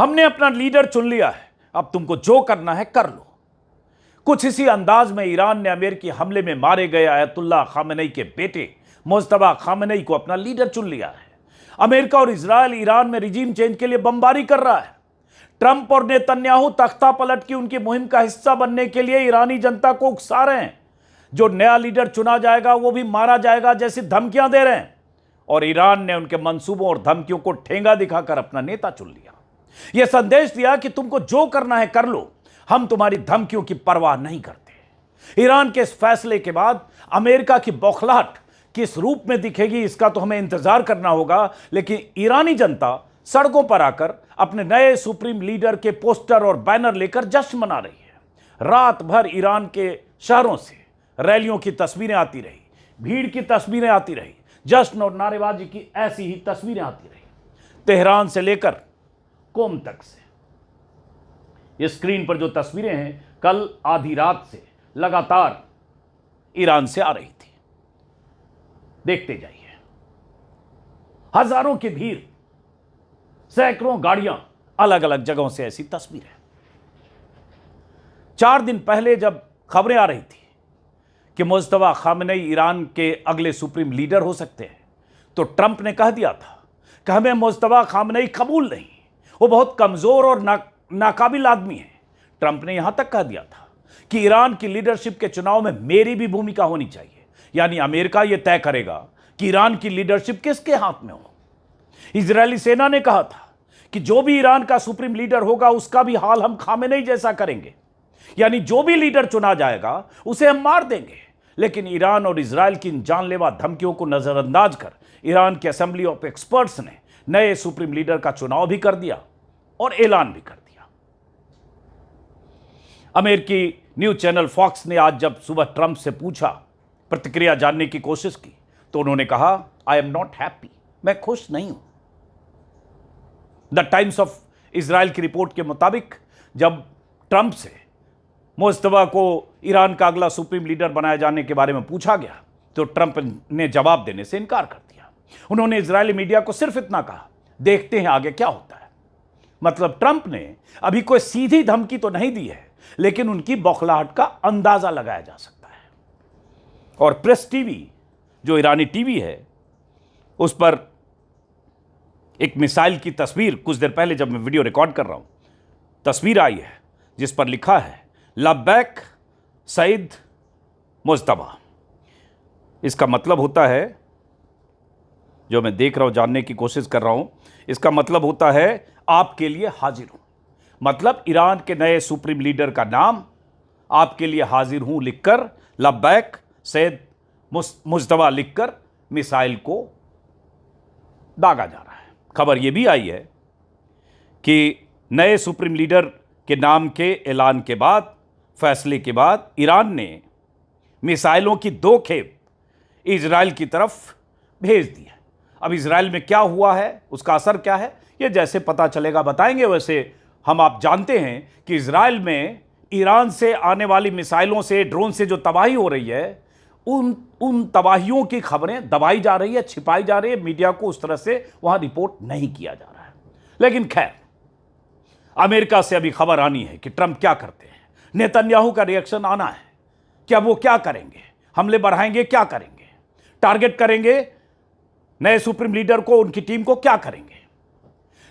हमने अपना लीडर चुन लिया है, अब तुमको जो करना है कर लो। कुछ इसी अंदाज में ईरान ने अमेरिकी हमले में मारे गए आयतुल्लाह खामेनी के बेटे मुज्तबा खामेनी को अपना लीडर चुन लिया है। अमेरिका और इजरायल ईरान में रिजीम चेंज के लिए बमबारी कर रहा है। ट्रंप और नेतन्याहू तख्ता पलट की उनकी मुहिम का हिस्सा बनने के लिए ईरानी जनता को उकसा रहे हैं। जो नया लीडर चुना जाएगा वो भी मारा जाएगा जैसी धमकियां दे रहे हैं। और ईरान ने उनके मंसूबों और धमकियों को ठेंगा दिखाकर अपना नेता चुन लिया। यह संदेश दिया कि तुमको जो करना है कर लो, हम तुम्हारी धमकियों की परवाह नहीं करते। ईरान के इस फैसले के बाद अमेरिका की बौखलाहट किस रूप में दिखेगी इसका तो हमें इंतजार करना होगा, लेकिन ईरानी जनता सड़कों पर आकर अपने नए सुप्रीम लीडर के पोस्टर और बैनर लेकर जश्न मना रही है। रात भर ईरान के शहरों से रैलियों की तस्वीरें आती रही, भीड़ की तस्वीरें आती रही, जश्न और नारेबाजी की ऐसी ही तस्वीरें आती रही। तेहरान से लेकर कोम तक से ये स्क्रीन पर जो तस्वीरें हैं कल आधी रात से लगातार ईरान से आ रही थी। देखते जाइए, हजारों की भीड़, सैकड़ों गाड़ियां, अलग अलग जगहों से ऐसी तस्वीरें। 4 दिन पहले जब खबरें आ रही थी कि मुज्तबा खामेनी ईरान के अगले सुप्रीम लीडर हो सकते हैं, तो ट्रंप ने कह दिया था कि हमें मुज्तबा खामेनी कबूल नहीं, वो बहुत कमजोर और नाकाबिल आदमी है। ट्रंप ने यहां तक कह दिया था कि ईरान की लीडरशिप के चुनाव में मेरी भी भूमिका होनी चाहिए, यानी अमेरिका यह तय करेगा कि ईरान की लीडरशिप किसके हाथ में हो। इजरायली सेना ने कहा था कि जो भी ईरान का सुप्रीम लीडर होगा उसका भी हाल हम खामेनी जैसा करेंगे, यानी जो भी लीडर चुना जाएगा उसे हम मार देंगे। लेकिन ईरान और इजरायल की इन जानलेवा धमकियों को नजरअंदाज कर ईरान की असेंबली ऑफ एक्सपर्ट्स ने नए सुप्रीम लीडर का चुनाव भी कर दिया और ऐलान भी कर दिया। अमेरिकी न्यूज चैनल फॉक्स ने आज जब सुबह ट्रंप से पूछा, प्रतिक्रिया जानने की कोशिश की, तो उन्होंने कहा आई एम नॉट हैप्पी, मैं खुश नहीं हूं। द टाइम्स ऑफ इजराइल की रिपोर्ट के मुताबिक जब ट्रंप से मुज्तबा को ईरान का अगला सुप्रीम लीडर बनाए जाने के बारे में पूछा गया तो ट्रंप ने जवाब देने से इनकार कर दिया। उन्होंने इजरायली मीडिया को सिर्फ इतना कहा, देखते हैं आगे क्या होता है। मतलब ट्रंप ने अभी कोई सीधी धमकी तो नहीं दी है, लेकिन उनकी बौखलाहट का अंदाजा लगाया जा सकता है। और प्रेस टीवी, जो ईरानी टीवी है, उस पर एक मिसाइल की तस्वीर कुछ देर पहले जब मैं वीडियो रिकॉर्ड कर रहा हूं, तस्वीर आई है जिस पर लिखा है लब्बैक सईद मुज्तबा। इसका मतलब होता है, जो मैं देख रहा हूं, जानने की कोशिश कर रहा हूं, इसका मतलब होता है आपके लिए हाजिर हूं। मतलब ईरान के नए सुप्रीम लीडर का नाम आपके लिए हाजिर हूं लिखकर, लब्बैक सईद मुज्तबा लिखकर मिसाइल को दागा जा रहा है। खबर यह भी आई है कि नए सुप्रीम लीडर के नाम के ऐलान के बाद, फैसले के बाद, ईरान ने मिसाइलों की 2 खेप इजराइल की तरफ भेज दी है। अब इजराइल में क्या हुआ है, उसका असर क्या है, ये जैसे पता चलेगा बताएंगे। वैसे हम आप जानते हैं कि इजराइल में ईरान से आने वाली मिसाइलों से, ड्रोन से जो तबाही हो रही है, उन तबाहियों की खबरें दबाई जा रही है, छिपाई जा रही है। मीडिया को उस तरह से वहां रिपोर्ट नहीं किया जा रहा है। लेकिन खैर, अमेरिका से अभी खबर आनी है कि ट्रंप क्या करते हैं। नेतन्याहू का रिएक्शन आना है कि अब वो क्या करेंगे, हमले बढ़ाएंगे, क्या करेंगे, टारगेट करेंगे नए सुप्रीम लीडर को, उनकी टीम को, क्या करेंगे।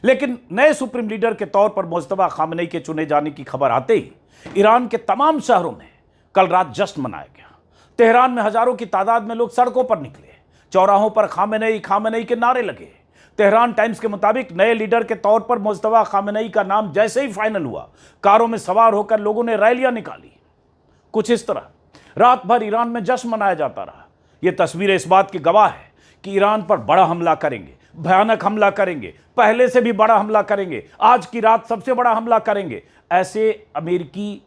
लेकिन नए सुप्रीम लीडर के तौर पर मुज्तबा खामेनी के चुने जाने की खबर आते ही ईरान के तमाम शहरों में कल रात जश्न मनाया गया। तेहरान में हजारों की तादाद में लोग सड़कों पर निकले, चौराहों पर खामेनी खामेनी के नारे लगे। तेहरान टाइम्स के मुताबिक नए लीडर के तौर पर मुज्तबा खामेनी का नाम जैसे ही फाइनल हुआ, कारों में सवार होकर लोगों ने रैलियां निकाली। कुछ इस तरह रात भर ईरान में जश्न मनाया जाता रहा। यह तस्वीरें इस बात की गवाह है कि ईरान पर बड़ा हमला करेंगे, भयानक हमला करेंगे, पहले से भी बड़ा हमला करेंगे, आज की रात सबसे बड़ा हमला करेंगे। ऐसे अमेरिकी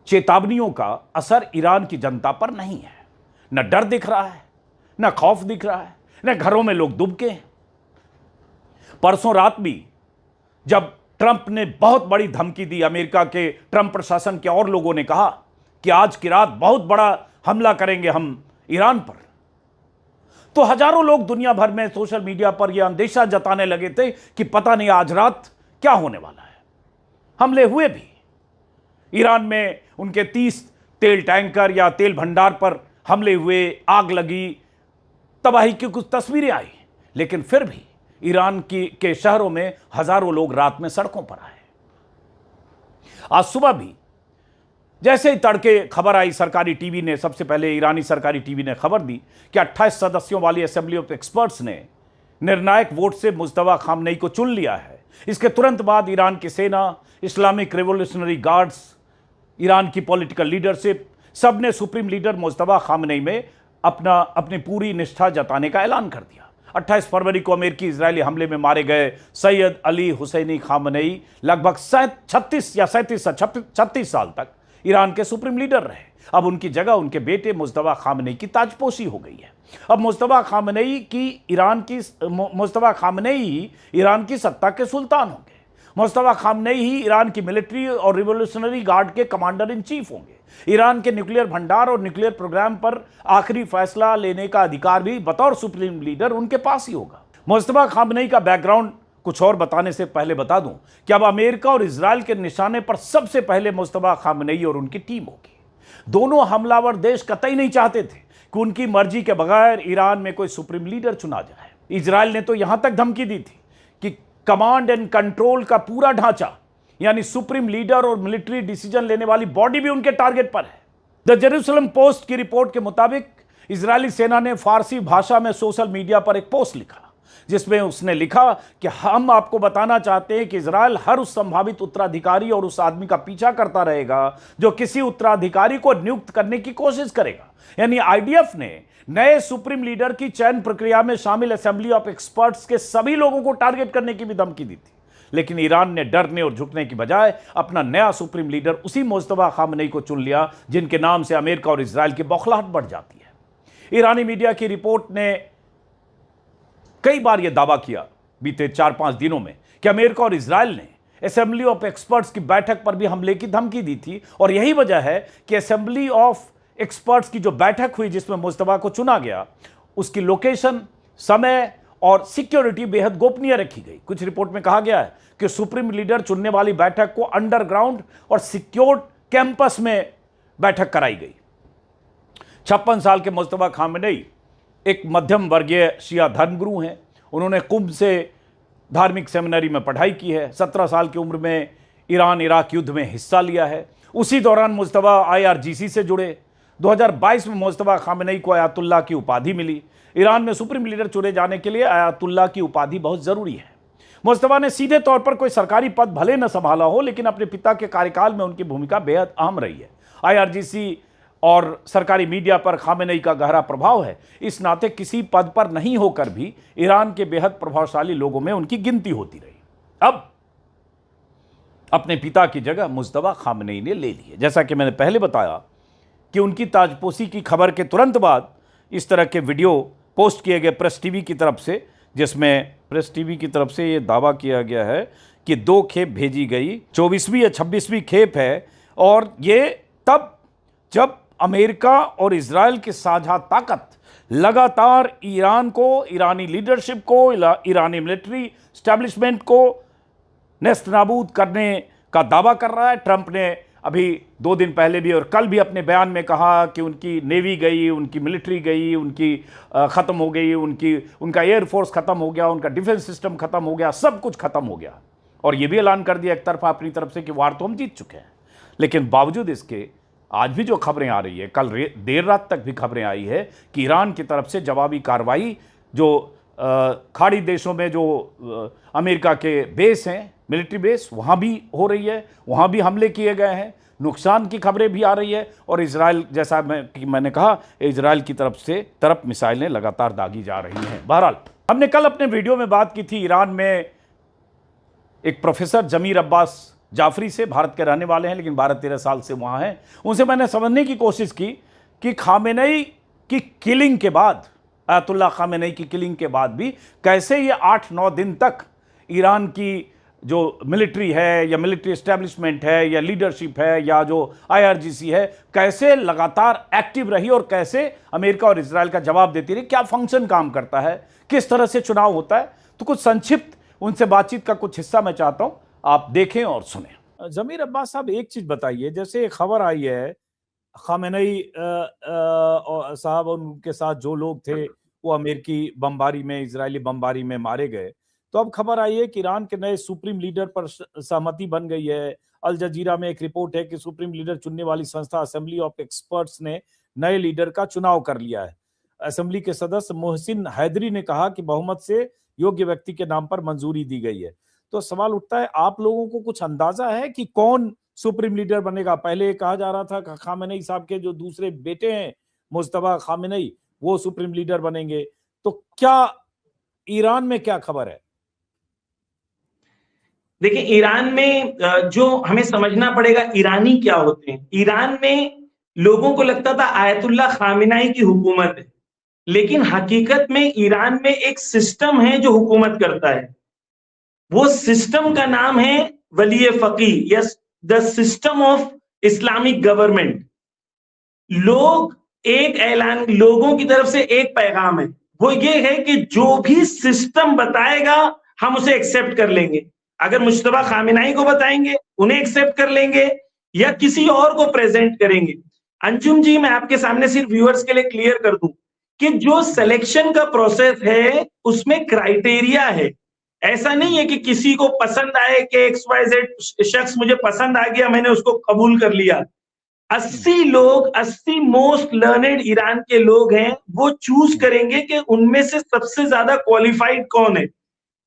चेतावनियों का असर ईरान की जनता पर नहीं है। न डर दिख रहा है, न खौफ दिख रहा है, न घरों में लोग दुबके हैं। परसों रात भी जब ट्रंप ने बहुत बड़ी धमकी दी, अमेरिका के ट्रंप प्रशासन के और लोगों ने कहा कि आज की रात बहुत बड़ा हमला करेंगे हम ईरान पर, तो हजारों लोग दुनिया भर में सोशल मीडिया पर यह अंदेशा जताने लगे थे कि पता नहीं आज रात क्या होने वाला है। हमले हुए भी, ईरान में उनके 30 तेल टैंकर या तेल भंडार पर हमले हुए, आग लगी, तबाही की कुछ तस्वीरें आई, लेकिन फिर भी ईरान के शहरों में हजारों लोग रात में सड़कों पर आए। आज सुबह भी जैसे ही तड़के खबर आई, सरकारी टीवी ने, सबसे पहले ईरानी सरकारी टीवी ने खबर दी कि 28 सदस्यों वाली असेंबली ऑफ एक्सपर्ट्स ने निर्णायक वोट से मुज्तबा खामनेई को चुन लिया है। इसके तुरंत बाद ईरान की सेना, इस्लामिक रिवोल्यूशनरी गार्ड्स, ईरान की पॉलिटिकल लीडरशिप, सब ने सुप्रीम लीडर मुज्तबा खामनेई में अपनी पूरी निष्ठा जताने का ऐलान कर दिया। 28 फरवरी को अमेरिकी इजरायली हमले में मारे गए सैयद अली हुसैनी खामनेई लगभग 36 साल तक ईरान के सुप्रीम लीडर रहे। अब उनकी जगह उनके बेटे मुज्तबा खामनेई की ताजपोशी हो गई है। अब मुज्तबा खामनेई ईरान की सत्ता के सुल्तान होंगे। मुज्तबा खामनेई ही ईरान की मिलिट्री और रिवोल्यूशनरी गार्ड के कमांडर इन चीफ होंगे। ईरान के न्यूक्लियर भंडार और न्यूक्लियर प्रोग्राम पर आखिरी फैसला लेने का अधिकार भी बतौर सुप्रीम लीडर उनके पास ही होगा। मुज्तबा खामनेई का बैकग्राउंड कुछ और बताने से पहले बता दूं कि अब अमेरिका और इजराइल के निशाने पर सबसे पहले मुज्तबा खामनेई और उनकी टीम होगी। दोनों हमलावर देश कतई नहीं चाहते थे कि उनकी मर्जी के बगैर ईरान में कोई सुप्रीम लीडर चुना जाए। इजराइल ने तो यहां तक धमकी दी थी कि कमांड एंड कंट्रोल का पूरा ढांचा, यानी सुप्रीम लीडर और मिलिट्री डिसीजन लेने वाली बॉडी भी उनके टारगेट पर है। द जेरूसलम पोस्ट की रिपोर्ट के मुताबिक इजरायली सेना ने फारसी भाषा में सोशल मीडिया पर एक पोस्ट लिखा, जिसमें उसने लिखा कि हम आपको बताना चाहते हैं कि इजराइल हर उस संभावित उत्तराधिकारी और उस आदमी का पीछा करता रहेगा जो किसी उत्तराधिकारी को नियुक्त करने की कोशिश करेगा। यानी आईडीएफ ने नए सुप्रीम लीडर की चयन प्रक्रिया में शामिल असेंबली ऑफ एक्सपर्ट्स के सभी लोगों को टारगेट करने की भी धमकी दी थी। लेकिन ईरान ने डरने और झुकने की बजाय अपना नया सुप्रीम लीडर उसी मुज्तबा खामनेई को चुन लिया, जिनके नाम से अमेरिका और इजराइल की बौखलाहट बढ़ जाती है। ईरानी मीडिया की रिपोर्ट ने कई बार यह दावा किया बीते 4-5 दिनों में कि अमेरिका और इजराइल ने असेंबली ऑफ एक्सपर्ट्स की बैठक पर भी हमले की धमकी दी थी, और यही वजह है कि असेंबली ऑफ एक्सपर्ट्स की जो बैठक हुई जिसमें मुज्तबा को चुना गया, उसकी लोकेशन, समय और सिक्योरिटी बेहद गोपनीय रखी गई। कुछ रिपोर्ट में कहा गया है कि सुप्रीम लीडर चुनने वाली बैठक को अंडरग्राउंड और सिक्योर्ड कैंपस में बैठक कराई गई। 56 साल के मुज्तबा खामनेई एक मध्यम वर्गीय शिया धर्मगुरु हैं। उन्होंने कुंभ से धार्मिक सेमिनरी में पढ़ाई की है। 17 साल की उम्र में ईरान इराक युद्ध में हिस्सा लिया है। उसी दौरान मुज्तबा IRGC से जुड़े। 2022 में मुज्तबा खामनेई को आयतुल्लाह की उपाधि मिली। ईरान में सुप्रीम लीडर चुने जाने के लिए आयतुल्लाह की उपाधि बहुत जरूरी है। मुज्तबा ने सीधे तौर पर कोई सरकारी पद भले न संभाला हो, लेकिन अपने पिता के कार्यकाल में उनकी भूमिका बेहद अहम रही है। IRGC और सरकारी मीडिया पर खामेनेई का गहरा प्रभाव है। इस नाते किसी पद पर नहीं होकर भी ईरान के बेहद प्रभावशाली लोगों में उनकी गिनती होती रही। अब अपने पिता की जगह मुज्तबा खामेनेई ने ले ली है। जैसा कि मैंने पहले बताया कि उनकी ताजपोशी की खबर के तुरंत बाद इस तरह के वीडियो पोस्ट किए गए प्रेस टीवी की तरफ से, जिसमें प्रेस टीवी की तरफ से ये दावा किया गया है कि 2 खेप भेजी गई, 24वीं या 26वीं खेप है, और ये तब जब अमेरिका और इजराइल की साझा ताकत लगातार ईरान को, ईरानी लीडरशिप को, ईरानी मिलिट्री स्टैब्लिशमेंट को नेस्तनाबूद करने का दावा कर रहा है। ट्रंप ने अभी 2 दिन पहले भी और कल भी अपने बयान में कहा कि उनकी नेवी गई, उनकी मिलिट्री गई, उनकी ख़त्म हो गई, उनका एयरफोर्स ख़त्म हो गया, उनका डिफेंस सिस्टम ख़त्म हो गया, सब कुछ ख़त्म हो गया। और ये भी ऐलान कर दिया एक तरफा अपनी तरफ से कि वार तो हम जीत चुके हैं। लेकिन बावजूद इसके आज भी जो खबरें आ रही है, कल देर रात तक भी खबरें आई है कि ईरान की तरफ से जवाबी कार्रवाई, जो खाड़ी देशों में जो अमेरिका के बेस हैं, मिलिट्री बेस, वहाँ भी हो रही है, वहाँ भी हमले किए गए हैं, नुकसान की खबरें भी आ रही है। और इजराइल, जैसा मैंने कहा, इजराइल की तरफ मिसाइलें लगातार दागी जा रही हैं। बहरहाल, हमने कल अपने वीडियो में बात की थी ईरान में एक प्रोफेसर जमीर अब्बास जाफरी से, भारत के रहने वाले हैं लेकिन 12-13 साल से वहाँ हैं। उनसे मैंने समझने की कोशिश की कि खामेनेई की किलिंग के बाद, आयतुल्लाह खामेनेई की किलिंग के बाद भी कैसे ये 8-9 दिन तक ईरान की जो मिलिट्री है या मिलिट्री एस्टेब्लिशमेंट है या लीडरशिप है या जो IRGC है, कैसे लगातार एक्टिव रही और कैसे अमेरिका और इजराइल का जवाब देती रही, क्या फंक्शन काम करता है, किस तरह से चुनाव होता है। तो कुछ संक्षिप्त उनसे बातचीत का कुछ हिस्सा मैं चाहता हूं आप देखें और सुने। जमीर अब्बास साहब, एक चीज बताइए, जैसे खबर आई है खामेनेई साहब और उनके साथ जो लोग थे वो अमेरिकी बमबारी में, इजरायली बमबारी में मारे गए, तो अब खबर आई है कि ईरान के नए सुप्रीम लीडर पर सहमति बन गई है। अल जजीरा में एक रिपोर्ट है कि सुप्रीम लीडर चुनने वाली संस्था असेंबली ऑफ एक्सपर्ट्स ने नए लीडर का चुनाव कर लिया है। असेंबली के सदस्य मोहसिन हैदरी ने कहा कि बहुमत से योग्य व्यक्ति के नाम पर मंजूरी दी गई है। तो सवाल उठता है, आप लोगों को कुछ अंदाजा है कि कौन सुप्रीम लीडर बनेगा? पहले कहा जा रहा था कि खामेनेई साहब के जो दूसरे बेटे हैं मुज्तबा खामेनेई, वो सुप्रीम लीडर बनेंगे। तो क्या ईरान में क्या खबर है? देखिए, ईरान में जो हमें समझना पड़ेगा ईरानी क्या होते हैं। ईरान में लोगों को लगता था आयतुल्लाह खामेनेई की हुकूमत है, लेकिन हकीकत में ईरान में एक सिस्टम है जो हुकूमत करता है। वो सिस्टम का नाम है वली फकी, yes, the system of Islamic government. लोगों की तरफ से एक पैगाम है, वो ये है कि जो भी सिस्टम बताएगा हम उसे एक्सेप्ट कर लेंगे। अगर मुज्तबा खामेनेई को बताएंगे उन्हें एक्सेप्ट कर लेंगे, या किसी और को प्रेजेंट करेंगे। अंजुम जी, मैं आपके सामने सिर्फ व्यूअर्स के लिए क्लियर कर दूं कि जो सिलेक्शन का प्रोसेस है उसमें क्राइटेरिया है। ऐसा नहीं है कि किसी को पसंद आए कि XYZ शख्स मुझे पसंद आ गया, मैंने उसको कबूल कर लिया। 80 मोस्ट लर्नेड ईरान के लोग हैं, वो चूज करेंगे कि उनमें से सबसे ज्यादा क्वालिफाइड कौन है।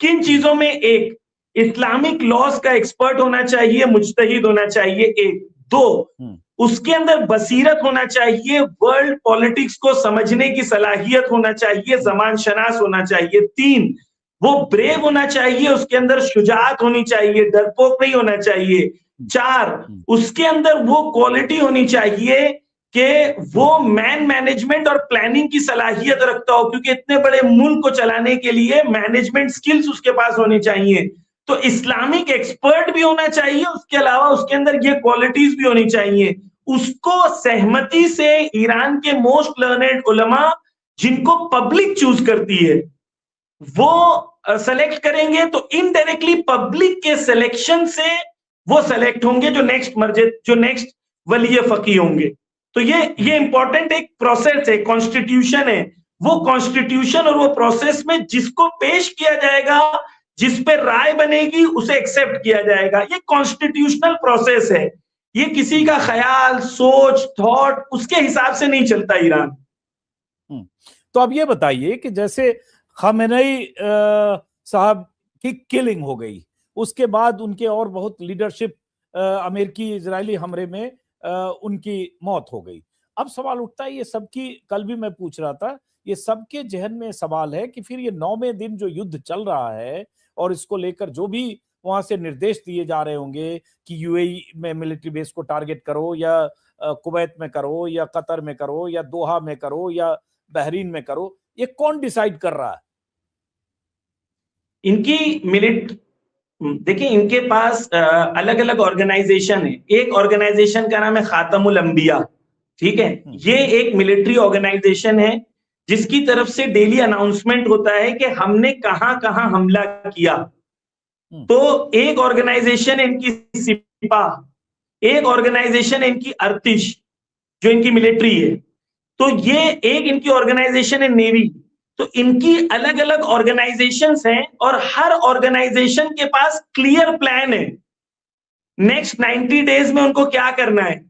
किन चीजों में? एक, इस्लामिक लॉस का एक्सपर्ट होना चाहिए, मुज्तहिद होना चाहिए। एक, दो, उसके अंदर बसीरत होना चाहिए, वर्ल्ड पॉलिटिक्स को समझने की सलाहियत होना चाहिए, जमान शनास होना चाहिए। तीन, वो ब्रेव होना चाहिए, उसके अंदर शुजाअत होनी चाहिए, डरपोक नहीं होना चाहिए। चार, उसके अंदर वो क्वालिटी होनी चाहिए कि वो मैनेजमेंट और प्लानिंग की सलाहियत रखता हो, क्योंकि इतने बड़े मुल्क को चलाने के लिए मैनेजमेंट स्किल्स उसके पास होनी चाहिए। तो इस्लामिक एक्सपर्ट भी होना चाहिए, उसके अलावा उसके अंदर ये क्वालिटीज भी होनी चाहिए। उसको सहमति से ईरान के मोस्ट लर्नेड उलमा, जिनको पब्लिक चूज करती है, वो सेलेक्ट करेंगे। तो इनडायरेक्टली पब्लिक के सिलेक्शन से वो सेलेक्ट होंगे जो नेक्स्ट वली फकी होंगे। तो ये इंपॉर्टेंट एक प्रोसेस है, कॉन्स्टिट्यूशन है। वो कॉन्स्टिट्यूशन और वो प्रोसेस में जिसको पेश किया जाएगा, जिस पे राय बनेगी, उसे एक्सेप्ट किया जाएगा। ये कॉन्स्टिट्यूशनल प्रोसेस है, ये किसी का ख्याल, सोच, थॉट उसके हिसाब से नहीं चलता ईरान। तो अब ये बताइए कि जैसे खामेनेई साहब की किलिंग हो गई, उसके बाद उनके और बहुत लीडरशिप अमेरिकी इजरायली हमले में उनकी मौत हो गई। अब सवाल उठता है, ये सबकी, कल भी मैं पूछ रहा था, ये सबके जहन में सवाल है कि फिर ये 9वें दिन जो युद्ध चल रहा है और इसको लेकर जो भी वहां से निर्देश दिए जा रहे होंगे कि यूएई में मिलिट्री बेस को टारगेट करो, या कुवैत में करो, या कतर में करो, या दोहा में करो, या बहरीन में करो, ये कौन डिसाइड कर रहा है? देखिए, इनके पास अलग अलग ऑर्गेनाइजेशन है। एक ऑर्गेनाइजेशन का नाम है खातमुल अंबिया, ठीक है। ये एक मिलिट्री ऑर्गेनाइजेशन है जिसकी तरफ से डेली अनाउंसमेंट होता है कि हमने कहां कहां हमला किया। तो एक ऑर्गेनाइजेशन है इनकी सिपाह, एक ऑर्गेनाइजेशन है इनकी अर्तिश जो इनकी मिलिट्री है, तो ये एक इनकी ऑर्गेनाइजेशन है नेवी। तो इनकी अलग अलग ऑर्गेनाइजेशंस हैं और हर ऑर्गेनाइजेशन के पास क्लियर प्लान है नेक्स्ट 90 डेज में उनको क्या करना है,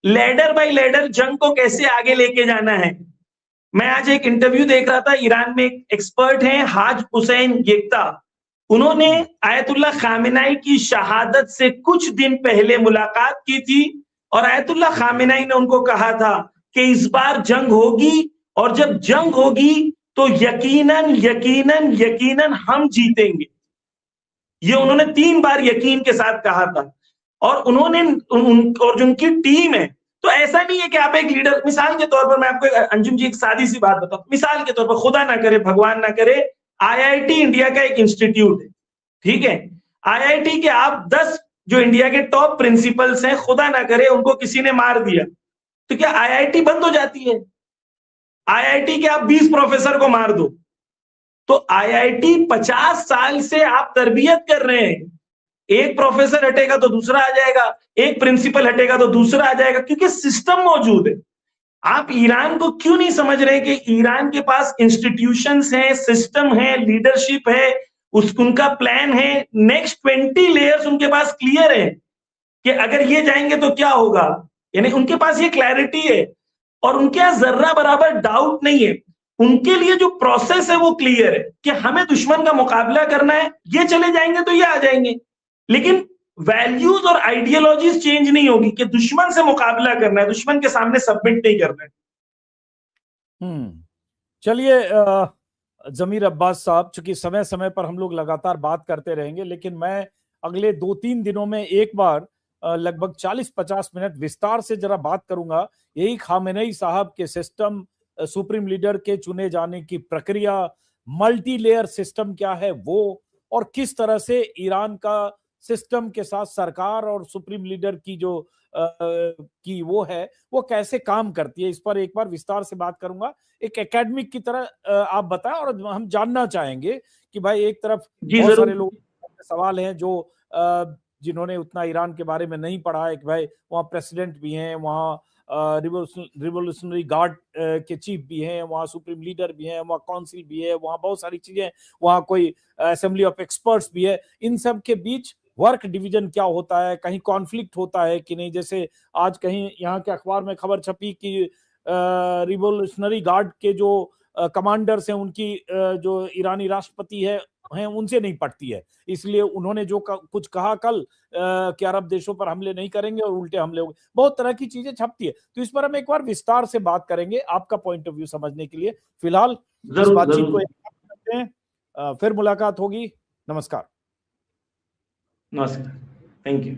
लेडर बाय लेडर जंग को कैसे आगे लेके जाना है। मैं आज एक इंटरव्यू देख रहा था, ईरान में एक एक्सपर्ट हैं हाज हुसैन येक्ता, उन्होंने आयतुल्लाह खामेनेई की शहादत से कुछ दिन पहले मुलाकात की थी और आयतुल्लाह खामेनेई ने उनको कहा था कि इस बार जंग होगी, और जब जंग होगी तो यकीनन यकीनन यकीनन हम जीतेंगे। ये उन्होंने 3 बार यकीन के साथ कहा था। और उन्होंने और जो उनकी टीम है, तो ऐसा नहीं है कि आप एक लीडर, मिसाल के तौर पर मैं आपको अंजुम जी एक सादी सी बात बताऊं, मिसाल के तौर पर, खुदा ना करे, भगवान ना करे, IIT इंडिया का एक इंस्टीट्यूट है, ठीक है। IIT के आप 10 जो इंडिया के टॉप प्रिंसिपल्स हैं, खुदा ना करे उनको किसी ने मार दिया, तो क्या IIT बंद हो जाती है? IIT के आप 20 प्रोफेसर को मार दो तो IIT 50 साल से आप तरबियत कर रहे हैं, एक प्रोफेसर हटेगा तो दूसरा आ जाएगा, एक प्रिंसिपल हटेगा तो दूसरा आ जाएगा, क्योंकि सिस्टम मौजूद है। आप ईरान को क्यों नहीं समझ रहे कि ईरान के पास इंस्टीट्यूशंस हैं, सिस्टम है, लीडरशिप है, उनका प्लान है, नेक्स्ट 20 लेयर्स उनके पास क्लियर है कि अगर ये जाएंगे तो क्या होगा, यानी उनके पास ये क्लैरिटी है और उनके यहां जर्रा बराबर डाउट नहीं है। उनके लिए जो प्रोसेस है वो क्लियर है कि हमें दुश्मन का मुकाबला करना है, ये चले जाएंगे तो ये आ जाएंगे, लेकिन वैल्यूज और आइडियोलॉजीज चेंज नहीं होगी कि दुश्मन से मुकाबला करना है, दुश्मन के सामने सबमिट नहीं करना है। चलिए जमीर अब्बास साहब, चूंकि समय समय पर हम लोग लगातार बात करते रहेंगे, लेकिन मैं अगले 2-3 दिनों में एक बार लगभग 40-50 मिनट विस्तार से जरा बात करूंगा यही खामेनेई साहब के सिस्टम, सुप्रीम लीडर के चुने जाने की प्रक्रिया, मल्टी लेयर सिस्टम क्या है वो, और किस तरह से ईरान का सिस्टम के साथ सरकार और सुप्रीम लीडर की जो की वो है वो कैसे काम करती है, इस पर एक बार विस्तार से बात करूंगा। एक एकेडमिक की तरह आप बताएं, और हम जानना चाहेंगे कि भाई एक तरफ बहुत सारे लोग सवाल हैं जो जिन्होंने उतना ईरान के बारे में नहीं पढ़ा है कि भाई वहाँ प्रेसिडेंट भी हैं, वहाँ रिवोल्यूशनरी गार्ड के चीफ भी हैं, वहाँ सुप्रीम लीडर भी हैं, वहाँ काउंसिल भी है, वहाँ बहुत सारी चीजें, वहाँ कोई असेंबली ऑफ एक्सपर्ट्स भी है। इन सब के बीच वर्क डिवीजन क्या होता है, कहीं कॉन्फ्लिक्ट होता है कि नहीं? जैसे आज कहीं यहाँ के अखबार में खबर छपी कि रिवोल्यूशनरी गार्ड के जो कमांडर्स हैं उनकी जो ईरानी राष्ट्रपति हैं उनसे नहीं पटती है, इसलिए उन्होंने जो कुछ कहा कल कि अरब देशों पर हमले नहीं करेंगे और उल्टे हमले होंगे, बहुत तरह की चीजें छपती है। तो इस पर हम एक बार विस्तार से बात करेंगे आपका पॉइंट ऑफ व्यू समझने के लिए। फिलहाल इस बातचीत को करते हैं, फिर मुलाकात होगी। नमस्कार। नमस्कार, थैंक यू।